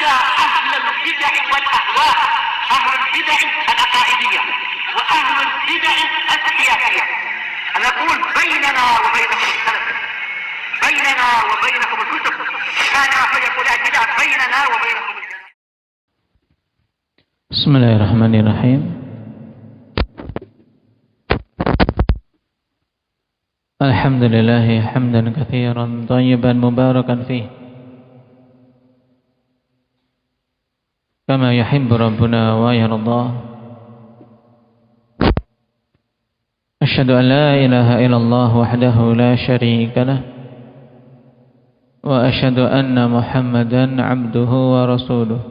حتى أهل البدع والأهواء، أهل البدع العقائدية وأهل البدع السياسية. أنا أقول بيننا وبينكم السلف، بيننا وبينكم الكتب، كان فيقول البدع بيننا وبينكم السلف. بسم الله الرحمن الرحيم. الحمد لله حمدا كثيرا طيبا مباركا فيه كما يحب ربنا ويرضى. أشهد أن لا إله إلا الله وحده لا شريك له، وأشهد أن محمدا عبده ورسوله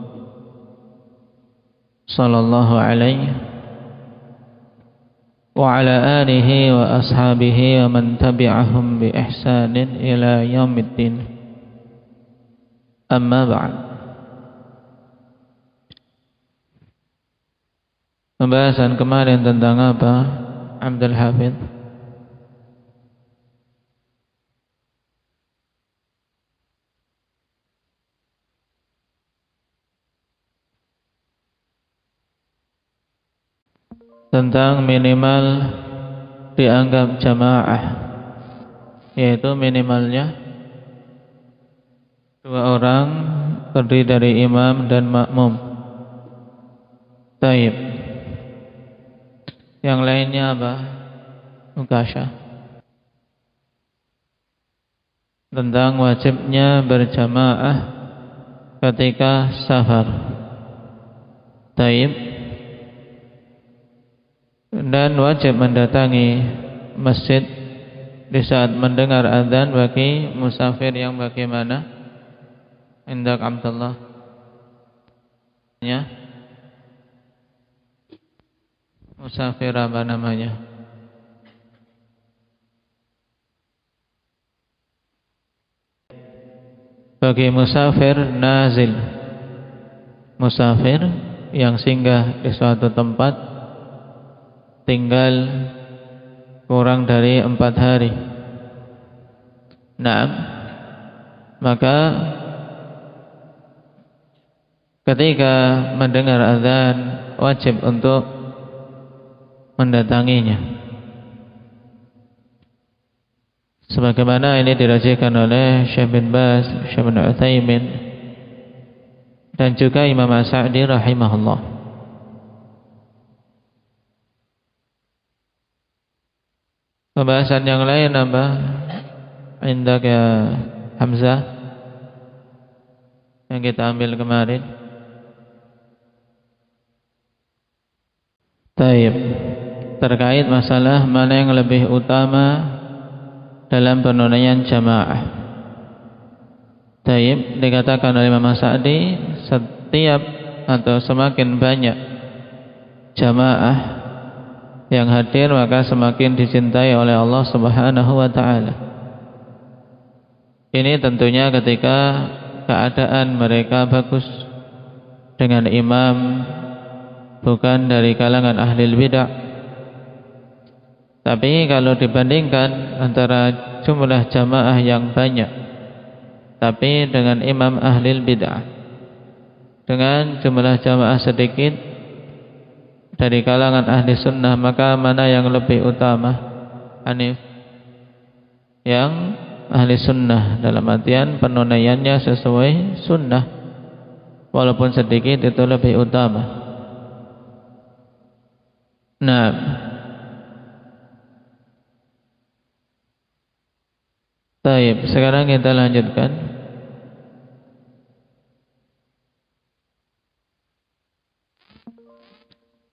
صلى الله عليه وعلى آله وأصحابه ومن تبعهم بإحسان إلى يوم الدين. أما بعد. Pembahasan kemarin tentang apa, Abdul Hafidz? Tentang minimal dianggap jamaah, yaitu minimalnya 2 orang terdiri dari imam dan makmum. Taib. Yang lainnya apa? Mukasya. Tentang wajibnya berjamaah ketika safar. Taib. Dan wajib mendatangi masjid di saat mendengar azan bagi musafir yang bagaimana? Indak Abdullah. Ya. Musafir apa namanya? Bagi musafir nazil, musafir yang singgah di suatu tempat tinggal kurang dari 4 hari. Nah, maka ketika mendengar azan wajib untuk mendatanginya, sebagaimana ini dirajikan oleh Syekh bin Baz, Syekh bin Utsaimin, dan juga Imam As-Sa'di rahimahullah. Pembahasan yang lain apa? Indak ya Hamzah yang kita ambil kemarin. Taib. Terkait masalah mana yang lebih utama dalam penunaian jamaah. Taib, dikatakan oleh Imam Sa'di, setiap atau semakin banyak jamaah yang hadir maka semakin dicintai oleh Allah Subhanahu wa taala. Ini tentunya ketika keadaan mereka bagus, dengan imam bukan dari kalangan ahli bidah. Tapi kalau dibandingkan antara jumlah jamaah yang banyak tapi dengan imam ahli bidah dengan jumlah jamaah sedikit dari kalangan ahli sunnah, maka mana yang lebih utama? Hanif? Yang ahli sunnah, dalam artian penunaiannya sesuai sunnah, walaupun sedikit itu lebih utama. Nah, baik, sekarang kita lanjutkan.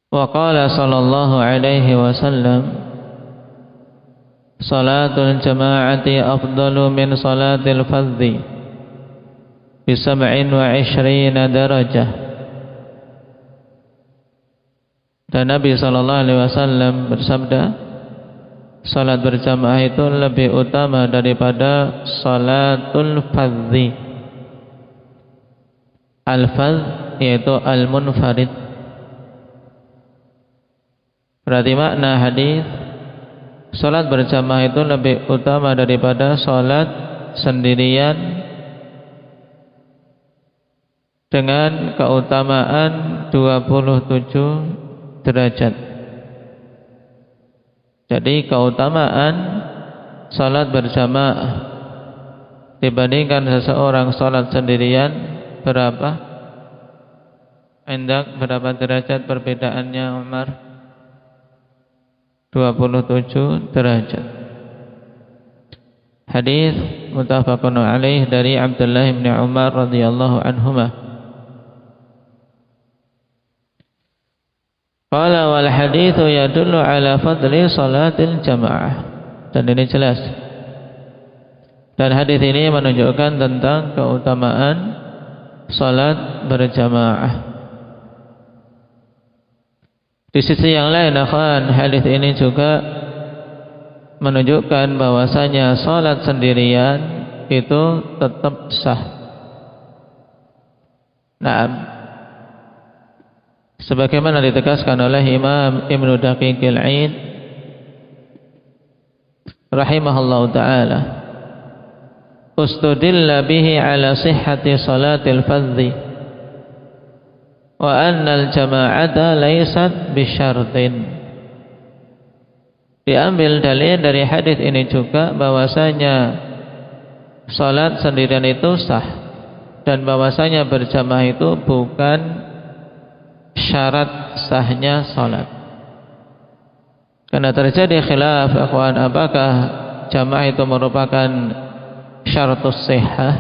Wa qala sallallahu alaihi wasallam, salatul jama'ati afdalu min salatil fardhi bi 27 darajah. Dan Nabi sallallahu alaihi wasallam bersabda, salat berjamaah itu lebih utama daripada salatul fardhi. Al-fardh yaitu al-munfarid. Berarti makna hadis, salat berjamaah itu lebih utama daripada salat sendirian dengan keutamaan 27 derajat. Jadi keutamaan salat berjamaah dibandingkan seseorang salat sendirian berapa? Endak berapa derajat perbedaannya Umar? 27 derajat. Hadis muttafaqun alaih dari Abdullah bin Umar radhiyallahu anhuma. Qala wal haditsu yadullu ala fadli salatil jamaah. Dan ini jelas. Dan hadis ini menunjukkan tentang keutamaan salat berjamaah. Di sisi yang lain, akhwan, hadis ini juga menunjukkan bahwasanya salat sendirian itu tetap sah. Naam. Sebagaimana ditegaskan oleh Imam Ibnu Daqiqil Aid rahimahullahu taala, ustudilla bihi ala sihhati salatil fardhi wa anna al-jama'ata laysat bisyartin. Diambil dalil dari hadis ini juga bahwasanya salat sendirian itu sah dan bahwasanya berjamaah itu bukan syarat sahnya salat. Karena terjadi khilaf akhwan, apakah jamaah itu merupakan syaratus sihhah,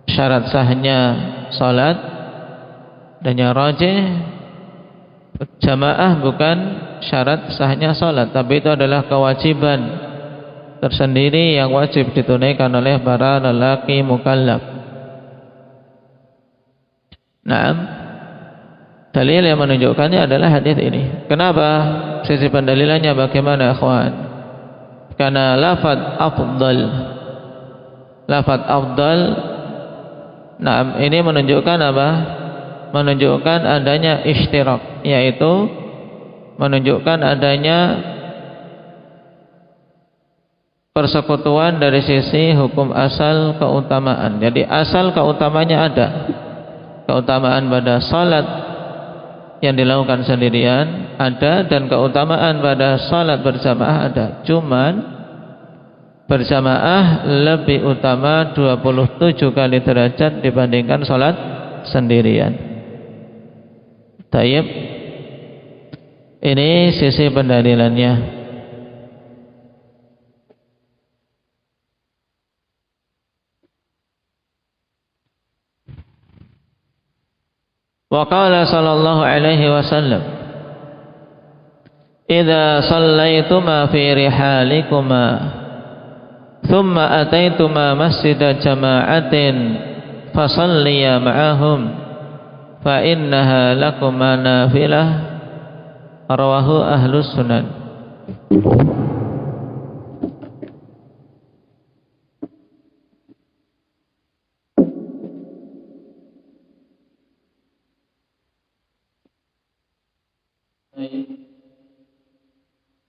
syarat sahnya salat, dan yang rajih jamaah bukan syarat sahnya salat, tapi itu adalah kewajiban tersendiri yang wajib ditunaikan oleh para lelaki mukallaf. Naam. Dalil yang menunjukkannya adalah hadis ini. Kenapa? Sisi pendalilannya bagaimana, akhwan? Karena lafaz afdal, nah ini menunjukkan apa? Menunjukkan adanya ishtirak, yaitu menunjukkan adanya persekutuan dari sisi hukum asal keutamaan. Jadi asal keutamanya ada, keutamaan pada salat yang dilakukan sendirian ada, dan keutamaan pada salat berjamaah ada. Cuman berjamaah lebih utama 27 kali derajat dibandingkan salat sendirian. Tayyib. Ini sisi pendalilannya. Wa qala sallallahu alaihi wasallam, idza shallaituma fi rihalikuma thumma ataituma masjida jama'atin fasalliya ma'ahum fa innaha lakuma nafilah, rawahu ahlus sunan.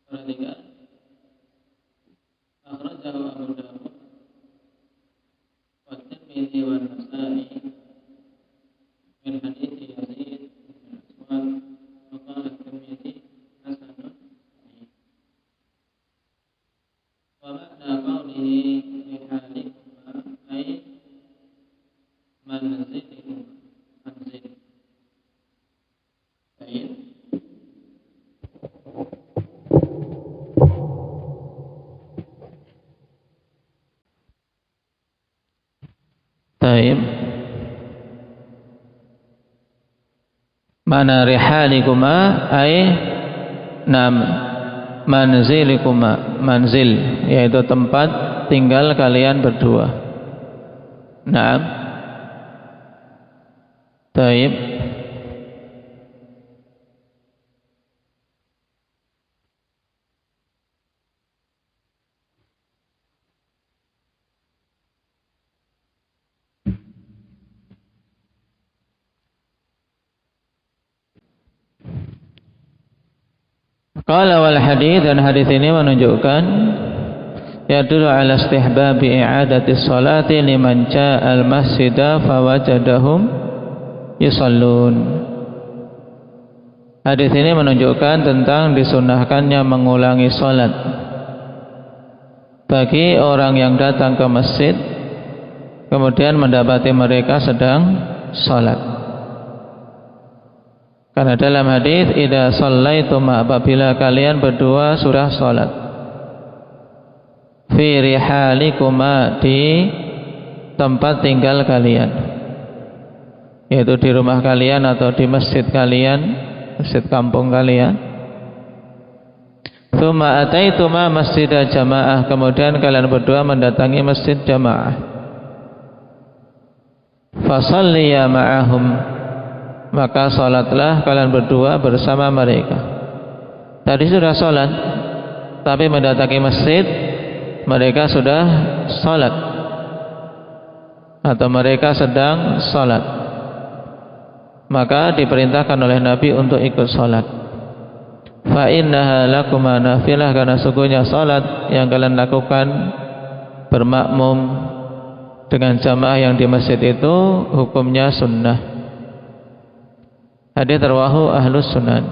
Perhatikan, akhrajahu Abu Dawud wa Tirmidzi wa Nasa'i min hadits Yazid bin Aswad wa qala Tirmidzi hasanun sahih. Wa ma'na qawlihi fi halikum ay manzilikum manzil. Baik. Taib. Mana rihalikuma ay nam manzilikuma, manzil yaitu tempat tinggal kalian berdua. Naam. Taib. Qala wal hadits, dan hadis ini menunjukkan yadullu ala istihbabi i'adati sholati liman ja'al masjida fawajadahum yusallun. Hadis ini menunjukkan tentang disunahkannya mengulangi salat bagi orang yang datang ke masjid kemudian mendapati mereka sedang salat. Karena dalam hadis idza shallaitum, apabila kalian berdua sudah salat, fi rihalikuma, di tempat tinggal kalian, yaitu di rumah kalian atau di masjid kalian, masjid kampung kalian. Tsumma ataituma masjidah jamaah, kemudian kalian berdua mendatangi masjid jamaah. Fasalliya ma'ahum, maka salatlah kalian berdua bersama mereka. Tadi sudah salat, tapi mendatangi masjid mereka sudah salat atau mereka sedang salat, maka diperintahkan oleh Nabi untuk ikut salat. Fa innaha lakuma nafilah, karena sungguhnya salat yang kalian lakukan bermakmum dengan jamaah yang di masjid itu hukumnya sunnah. Hadis rawahu ahlus sunan.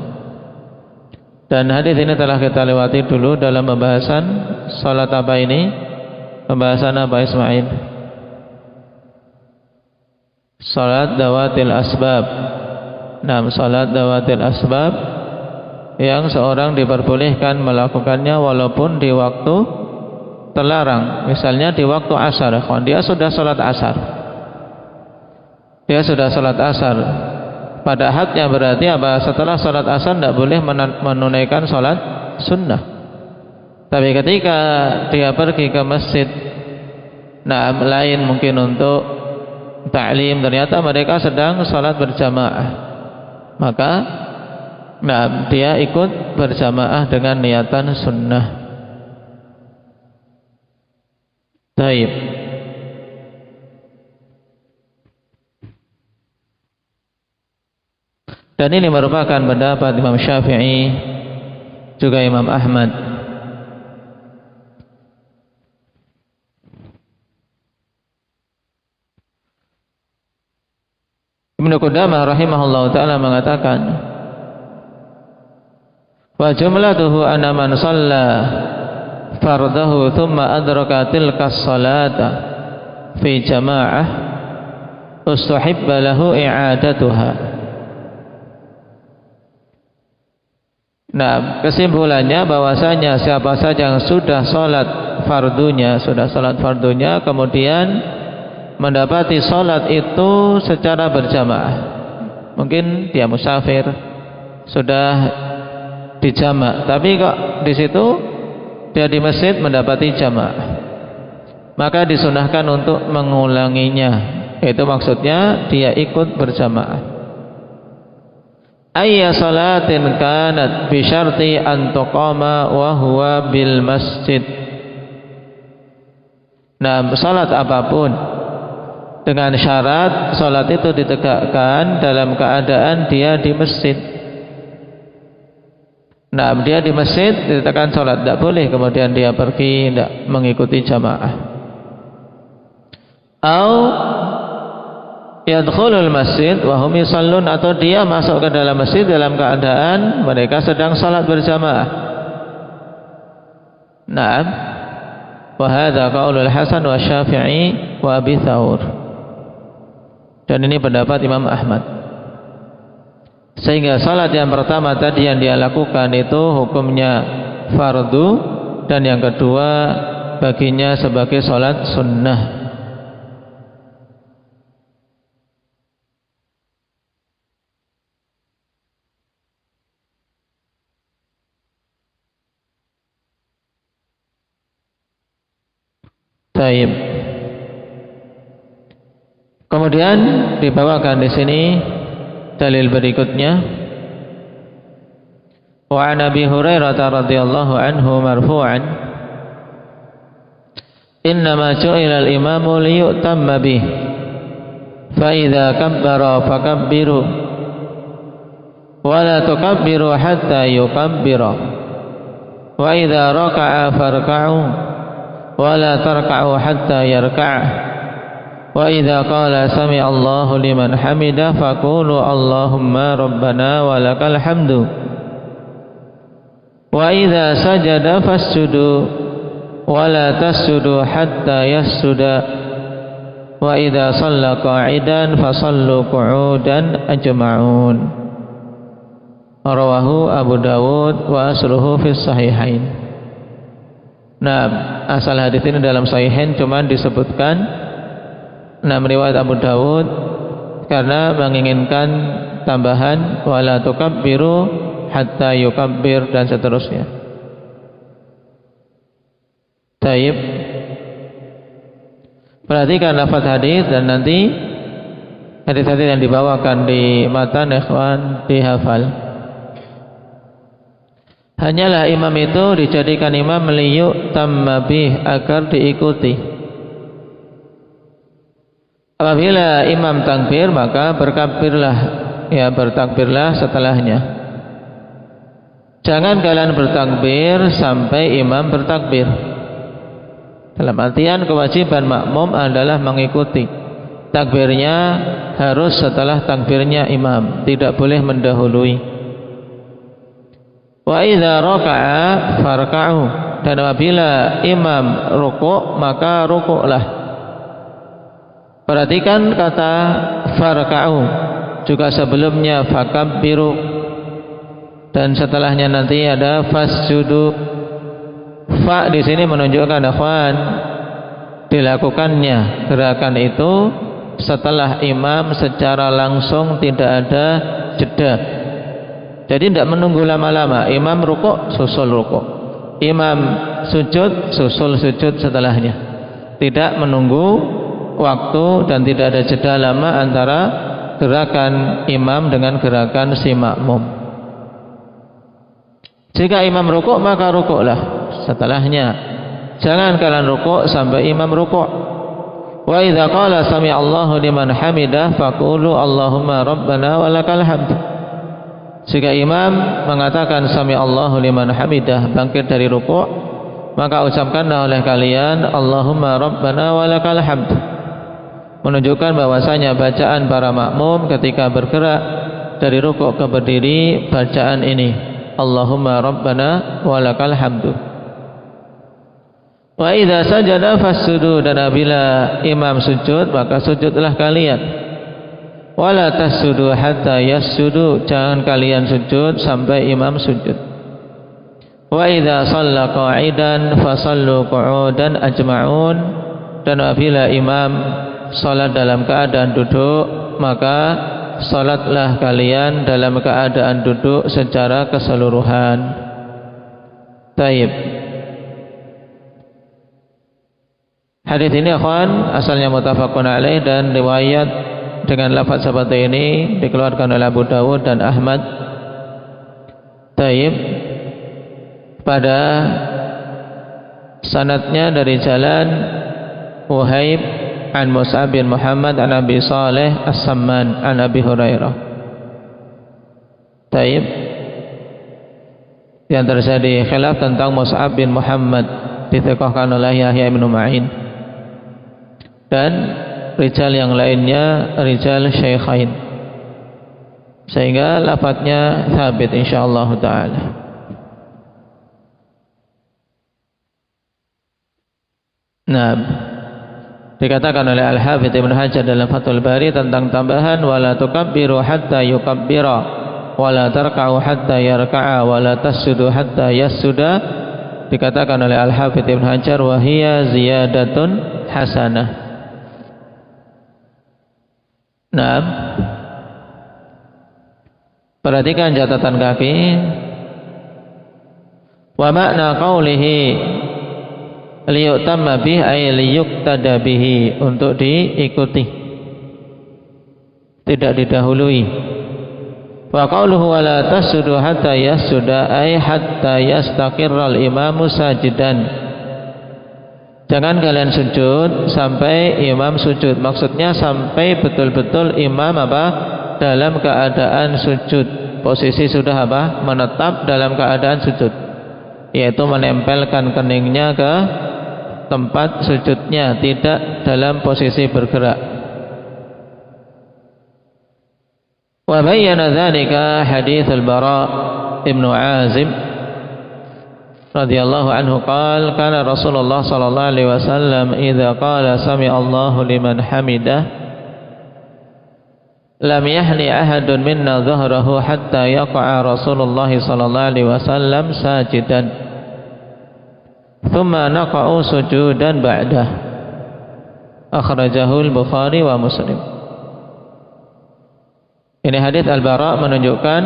Dan hadis ini telah kita lewati dulu dalam pembahasan salat apa ini? Pembahasan apa Ismail? Salat dawatil asbab. Nah, salat dawatil asbab yang seorang diperbolehkan melakukannya walaupun di waktu terlarang. Misalnya di waktu asar, dia sudah salat asar. Dia sudah salat asar. Pada haknya berarti apa? Setelah salat asar tidak boleh menunaikan salat sunnah. Tapi ketika dia pergi ke masjid, nah lain mungkin untuk ta'lim, ternyata mereka sedang salat berjamaah, maka nah dia ikut berjamaah dengan niatan sunnah. Baik. Dan ini merupakan pendapat Imam Syafi'i juga Imam Ahmad. Ibnu Qudamah rahimahullahu ta'ala mengatakan, wa jumlatuhu anna man shalla fardahu thumma adraka tilka as-salata fi jama'ah ustuhibba lahu i'adatuha. Nah, kesimpulannya bahwasanya siapa saja yang sudah salat fardunya, kemudian mendapati salat itu secara berjamaah, mungkin dia musafir sudah dijamak, tapi kok di situ dia di masjid mendapati jamaah, maka disunahkan untuk mengulanginya. Itu maksudnya dia ikut berjamaah. Ayya salatin kanat bi syarti an tuqama wa huwa bil masjid. Nah, salat apapun dengan syarat salat itu ditegakkan dalam keadaan dia di masjid. Nah, dia di masjid ditegakkan salat, tidak boleh kemudian dia pergi tidak mengikuti jamaah. Yadkhulul masjid wa hum yusallun, atau dia masuk ke dalam masjid dalam keadaan mereka sedang salat berjamaah. Naam. Wa hadza qaulul Hasan wa Syafi'i wa Abi Tsaur. Dan ini pendapat Imam Ahmad. Sehingga salat yang pertama tadi yang dia lakukan itu hukumnya fardu, dan yang kedua baginya sebagai salat sunnah. Baik. Kemudian dibawakan di sini dalil berikutnya. Wa an Abi Hurairah radhiyallahu anhu marfu'an, innama ju'ila al-imamu liyutamma bih, fa idza kabbara fakabbiru wa la tukabbiru hatta yukabbira, wa idza raka'a farka'u wa la tarka'u hatta yarka'a, Wa idza qala sami Allahu liman hamidah faqulu Allahumma rabbana walakal hamdu. Wa idza sajada fasjudu wa la tasjudu hatta yasjuda. Wa idza shalla qa'idan fasallu qu'udan ajma'un. Rawahu Abu Dawud wa asluhu fis sahihain. Nah, asal hadis ini dalam sahihain cuma disebutkan riwayat Abu Dawud karena menginginkan tambahan wala tukabbiru hatta yukabbir dan seterusnya. Taib. Perhatikan lafaz hadis dan nanti hadis-hadis yang dibawakan di matan ikhwan dihafal. Hanyalah imam itu dijadikan imam liyuk tammabih agar diikuti. Apabila imam takbir maka bertakbirlah, ya bertakbirlah setelahnya. Jangan kalian bertakbir sampai imam bertakbir. Dalam artian kewajiban makmum adalah mengikuti. Takbirnya harus setelah takbirnya imam, tidak boleh mendahului. Wa idza raka'a farka'u, dan apabila imam rukuk maka rukuklah. Perhatikan kata farka'u, juga sebelumnya fakabbiru dan setelahnya nanti ada fasjudu. Fa di sini menunjukkan ikhwan dilakukannya gerakan itu setelah imam secara langsung, tidak ada jeda. Jadi tidak menunggu lama-lama. Imam rukuk, susul rukuk. Imam sujud, susul sujud setelahnya. Tidak menunggu waktu dan tidak ada jeda lama antara gerakan imam dengan gerakan si makmum. Jika imam rukuk maka rukuklah setelahnya. Jangan kalian rukuk sampai imam rukuk. Wa idza qala sami Allahu liman hamidah faqulu Allahumma rabbana walakal hamd. Jika imam mengatakan sami Allahu liman hamidah bangkit dari rukuk, maka ucapkanlah oleh kalian Allahumma rabbana walakal hamd, menunjukkan bahwasanya bacaan para makmum ketika bergerak dari rukuk ke berdiri, bacaan ini Allahumma rabbana walakal hamdu. Wa idza sajada fasjudu, dan apabila imam sujud maka sujudlah kalian. Wala tasjudu hatta yasjudu, jangan kalian sujud sampai imam sujud. Wa idza shalla qa'idan fasallu qu'udan ajma'un, dan apabila imam salat dalam keadaan duduk maka salatlah kalian dalam keadaan duduk secara keseluruhan. Taib. Hadis ini akhwan asalnya muttafaqun alaih dan riwayat dengan lafaz seperti ini dikeluarkan oleh Abu Dawud dan Ahmad. Taib. Pada sanadnya dari jalan Wahaib an Mus'ab bin Muhammad an Abi Saleh As-Samman an Abi Hurairah. Taib. Yang terjadi khilaf tentang Mus'ab bin Muhammad, ditekohkan oleh Yahya bin Ma'in, dan rijal yang lainnya rijal syaikhain, sehingga lafadznya thabit insyaallah taala. Nah, dikatakan oleh Al-Hafidz Ibnu Hajar dalam Fathul Bari tentang tambahan wala tukabbiru hatta yukabbira wala tarka'u hatta yarka'a wala tasjudu hatta yasjuda, dikatakan oleh Al-Hafidz Ibnu Hajar wa hiya ziyadatun hasanah. Nah, perhatikan catatan kaki. Wa makna qawlihi liyutamma bih ay liyuktada bihi, untuk diikuti, tidak didahului. Wa qawluhu wa la tasjudu hatta yasjuda ay hatta yastaqirral imamu sajidan, jangan kalian sujud sampai imam sujud. Maksudnya sampai betul-betul imam apa? Dalam keadaan sujud. Posisi sudah apa? Menetap dalam keadaan sujud, yaitu menempelkan keningnya ke tempat sujudnya, tidak dalam posisi bergerak. Wa bayyana dzalika hadits al-Bara ibn Azib radhiyallahu anhu qala kana Rasulullah sallallahu alaihi wasallam idza qala sami Allahu liman hamidah lam yahni ahadun minna dhahrahu hatta yaqa'a Rasulullah sallallahu alaihi wasallam sajidan thumma naqa'u sujudan ba'dah. Akhrajahu al-Bukhari wa Muslim. Ini hadits Al-Bara menunjukkan,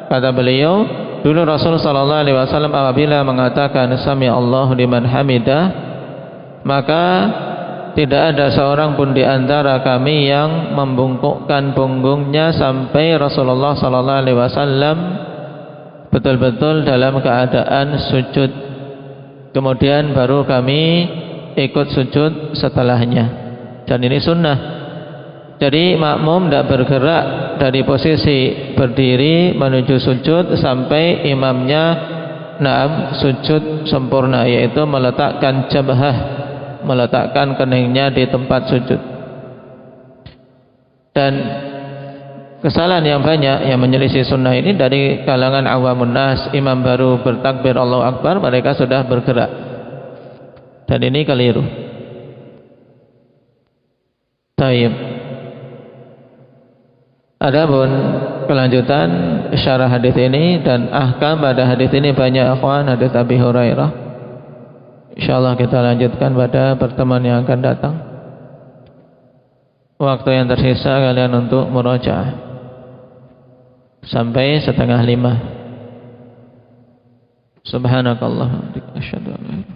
kata beliau, dulu Rasul sallallahu alaihi wasallam apabila mengatakan sami Allahu liman hamidah, maka tidak ada seorang pun di antara kami yang membungkukkan punggungnya sampai Rasulullah sallallahu alaihi wasallam betul-betul dalam keadaan sujud. Kemudian baru kami ikut sujud setelahnya. Dan ini sunnah. Jadi makmum tidak bergerak dari posisi berdiri menuju sujud sampai imamnya sujud sempurna, yaitu meletakkan jabhah, meletakkan keningnya di tempat sujud. Dan kesalahan yang banyak yang menyelisih sunnah ini dari kalangan awamun nas, imam baru bertakbir Allahu Akbar mereka sudah bergerak, dan ini keliru. Taib. Adapun kelanjutan syarah hadis ini dan ahkam pada hadis ini banyak akhwan, hadis Abi Hurairah. Insyaallah kita lanjutkan pada pertemuan yang akan datang. Waktu yang tersisa kalian untuk murajaah sampai 4:30. Subhanakallahumma wa bihamdika asyhadu an la ilaha illa anta